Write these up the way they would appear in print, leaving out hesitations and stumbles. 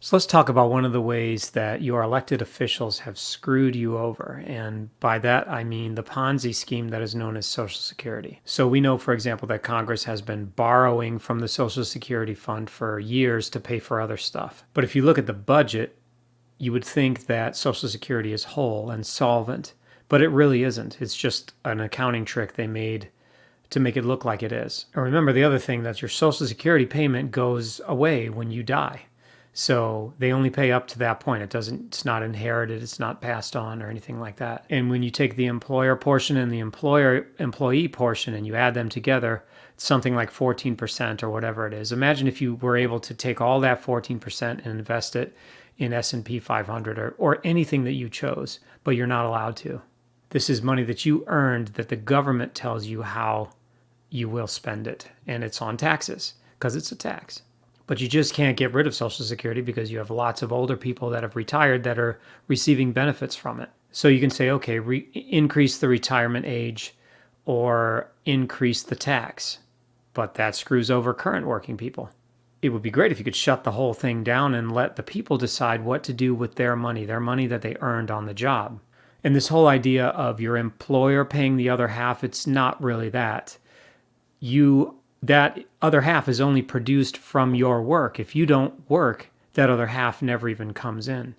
So let's talk about one of the ways that your elected officials have screwed you over. And by that, I mean the Ponzi scheme that is known as Social Security. So we know, for example, that Congress has been borrowing from the Social Security fund for years to pay for other stuff. But if you look at the budget, you would think that Social Security is whole and solvent, but it really isn't. It's just an accounting trick they made to make it look like it is. And remember the other thing, that your Social Security payment goes away when you die. So they only pay up to that point. It's not inherited, it's not passed on or anything like that. And when you take the employer portion and the employee portion and you add them together, it's something like 14% or whatever it is. Imagine if you were able to take all that 14% and invest it in S&P 500 or anything that you chose, but you're not allowed to. This is money that you earned that the government tells you how you will spend it. And it's on taxes because it's a tax. But you just can't get rid of Social Security because you have lots of older people that have retired that are receiving benefits from it. So you can say, okay, increase the retirement age or increase the tax. But that screws over current working people. It would be great if you could shut the whole thing down and let the people decide what to do with their money that they earned on the job. And this whole idea of your employer paying the other half, it's not really that. That other half is only produced from your work. If you don't work, that other half never even comes in.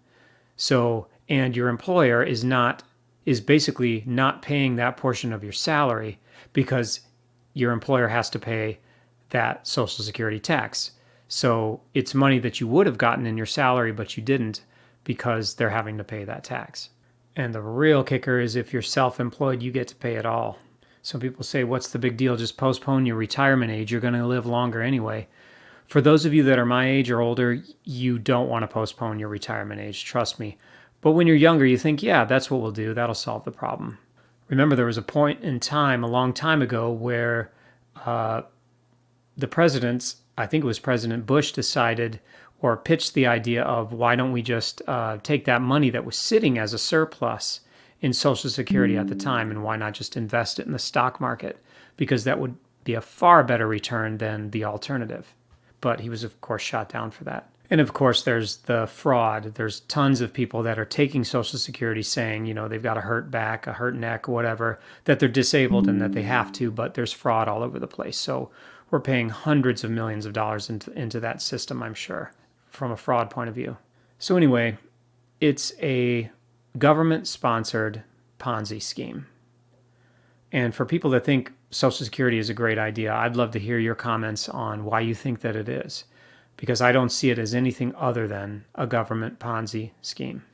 So, and your employer is basically not paying that portion of your salary because your employer has to pay that Social Security tax. So it's money that you would have gotten in your salary, but you didn't because they're having to pay that tax. And the real kicker is if you're self-employed, you get to pay it all. Some people say, what's the big deal? Just postpone your retirement age. You're going to live longer anyway. For those of you that are my age or older, you don't want to postpone your retirement age, trust me. But when you're younger, you think, yeah, that's what we'll do. That'll solve the problem. Remember, there was a point in time, a long time ago, where the presidents, I think it was President Bush, decided or pitched the idea of why don't we just take that money that was sitting as a surplus in Social Security at the time, and why not just invest it in the stock market? Because that would be a far better return than the alternative. But he was, of course, shot down for that. And of course, there's the fraud. There's tons of people that are taking Social Security saying, they've got a hurt back, a hurt neck, whatever, that they're disabled and that they have to, but there's fraud all over the place. So we're paying hundreds of millions of dollars into that system, I'm sure, from a fraud point of view. So anyway, it's a government-sponsored Ponzi scheme. And for people that think Social Security is a great idea, I'd love to hear your comments on why you think that it is, because I don't see it as anything other than a government Ponzi scheme.